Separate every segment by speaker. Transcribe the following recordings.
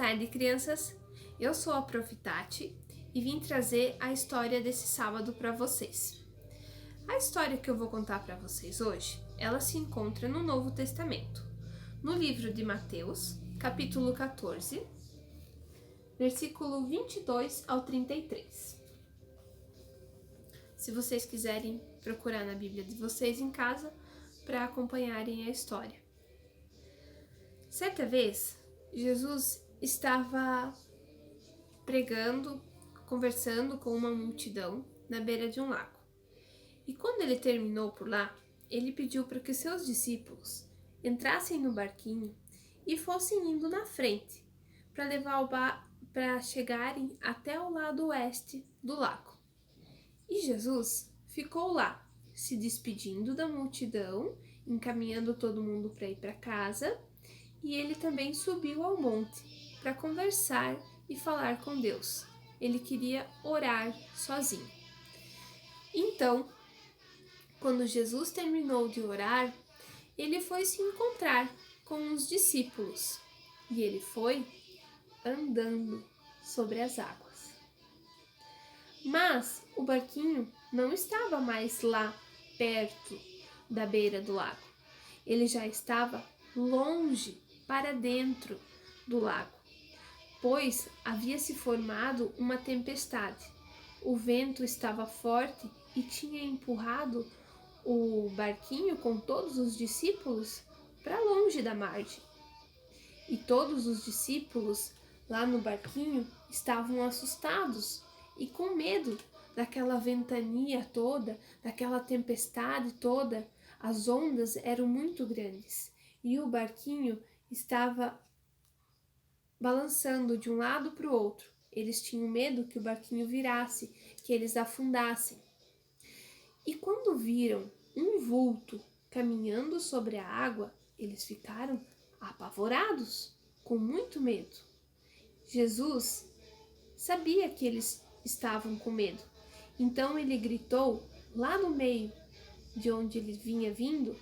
Speaker 1: tarde, crianças! Eu sou a Prof. Tati e vim trazer a história desse sábado para vocês. A história que eu vou contar para vocês hoje, ela se encontra no Novo Testamento, no livro de Mateus, capítulo 14, versículo 22 ao 33. Se vocês quiserem procurar na Bíblia de vocês em casa para acompanharem a história. Certa vez, Jesus estava pregando, conversando com uma multidão na beira de um lago. E quando ele terminou por lá, ele pediu para que seus discípulos entrassem no barquinho e fossem indo na frente para levar para chegarem até o lado oeste do lago. E Jesus ficou lá, se despedindo da multidão, encaminhando todo mundo para ir para casa. E ele também subiu ao monte para conversar e falar com Deus. Ele queria orar sozinho. Então, quando Jesus terminou de orar, ele foi se encontrar com os discípulos. E ele foi andando sobre as águas. Mas o barquinho não estava mais lá perto da beira do lago. Ele já estava longe para dentro do lago, pois havia se formado uma tempestade. O vento estava forte e tinha empurrado o barquinho com todos os discípulos para longe da margem. E todos os discípulos lá no barquinho estavam assustados e com medo daquela ventania toda, daquela tempestade toda. As ondas eram muito grandes e o barquinho estava balançando de um lado para o outro. Eles tinham medo que o barquinho virasse, que eles afundassem. E quando viram um vulto caminhando sobre a água, eles ficaram apavorados, com muito medo. Jesus sabia que eles estavam com medo, então ele gritou lá no meio de onde ele vinha vindo,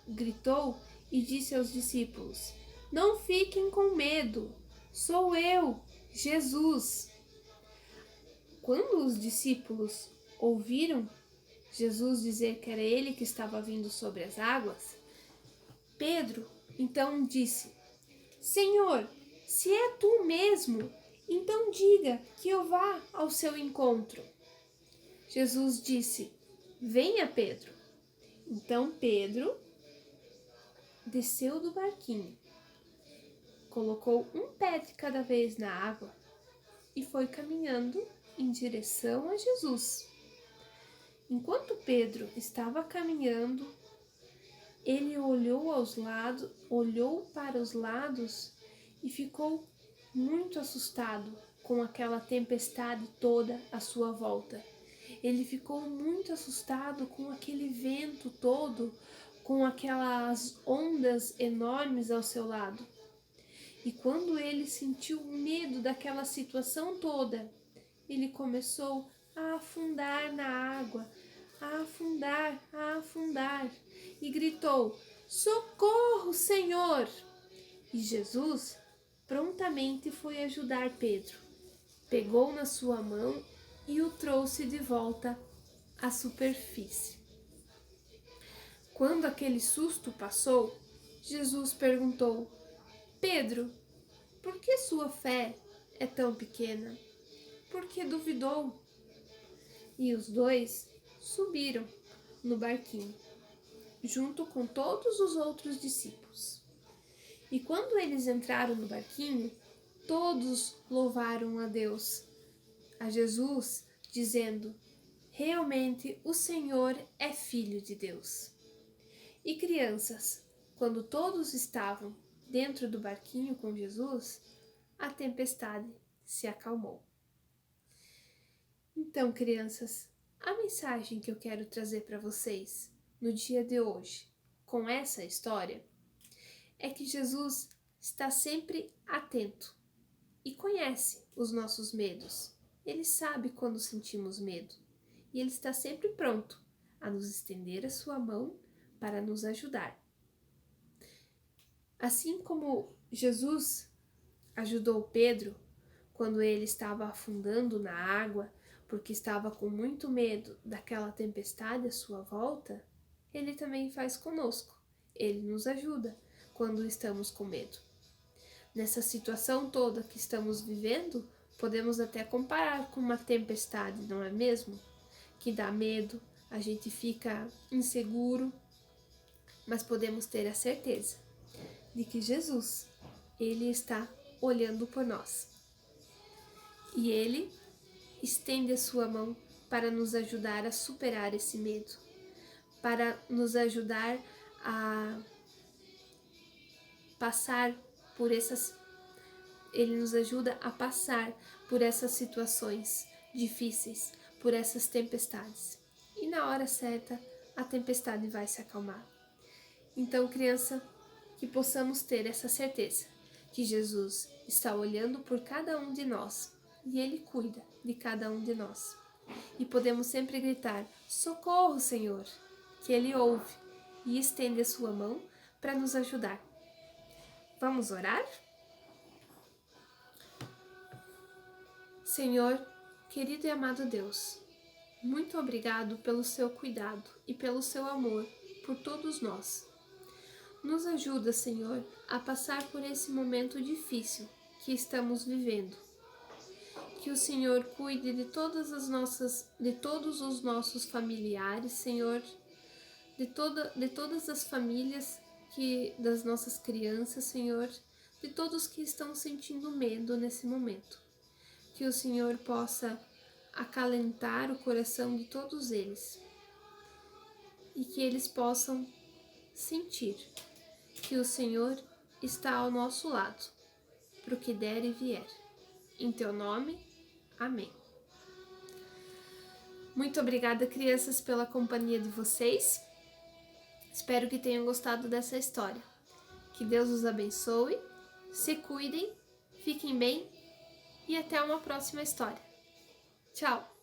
Speaker 1: gritou e disse aos discípulos: "Não fiquem com medo, sou eu, Jesus." Quando os discípulos ouviram Jesus dizer que era ele que estava vindo sobre as águas, Pedro então disse: "Senhor, se é tu mesmo, então diga que eu vá ao seu encontro." Jesus disse: "Venha, Pedro." Então Pedro desceu do barquinho, colocou um pé de cada vez na água e foi caminhando em direção a Jesus. Enquanto Pedro estava caminhando, ele olhou para os lados e ficou muito assustado com aquela tempestade toda à sua volta. Ele ficou muito assustado com aquele vento todo, com aquelas ondas enormes ao seu lado. E quando ele sentiu medo daquela situação toda, ele começou a afundar na água, a afundar, e gritou: "Socorro, Senhor!" E Jesus prontamente foi ajudar Pedro, pegou na sua mão e o trouxe de volta à superfície. Quando aquele susto passou, Jesus perguntou: "Pedro, por que sua fé é tão pequena? Por que duvidou?" E os dois subiram no barquinho, junto com todos os outros discípulos. E quando eles entraram no barquinho, todos louvaram a Deus, a Jesus, dizendo: "Realmente o Senhor é Filho de Deus." E crianças, quando todos estavam dentro do barquinho com Jesus, a tempestade se acalmou. Então, crianças, a mensagem que eu quero trazer para vocês no dia de hoje, com essa história, é que Jesus está sempre atento e conhece os nossos medos. Ele sabe quando sentimos medo e ele está sempre pronto a nos estender a sua mão para nos ajudar. Assim como Jesus ajudou Pedro quando ele estava afundando na água, porque estava com muito medo daquela tempestade à sua volta, ele também faz conosco. Ele nos ajuda quando estamos com medo. Nessa situação toda que estamos vivendo, podemos até comparar com uma tempestade, não é mesmo? Que dá medo, a gente fica inseguro, mas podemos ter a certeza de que Jesus, Ele está olhando por nós. E Ele estende a sua mão para nos ajudar a superar esse medo, para nos ajudar a passar por essas. Ele nos ajuda a passar por essas situações difíceis, por essas tempestades. E na hora certa, a tempestade vai se acalmar. Então, criança, que possamos ter essa certeza que Jesus está olhando por cada um de nós e Ele cuida de cada um de nós. E podemos sempre gritar: socorro, Senhor, que Ele ouve e estende a sua mão para nos ajudar. Vamos orar? Senhor, querido e amado Deus, muito obrigado pelo seu cuidado e pelo seu amor por todos nós. Nos ajuda, Senhor, a passar por esse momento difícil que estamos vivendo. Que o Senhor cuide de todos os nossos familiares, Senhor, de todas as famílias das nossas crianças, Senhor, de todos que estão sentindo medo nesse momento. Que o Senhor possa acalentar o coração de todos eles e que eles possam sentir que o Senhor está ao nosso lado, para o que der e vier. Em teu nome, amém. Muito obrigada, crianças, pela companhia de vocês. Espero que tenham gostado dessa história. Que Deus os abençoe, se cuidem, fiquem bem e até uma próxima história. Tchau!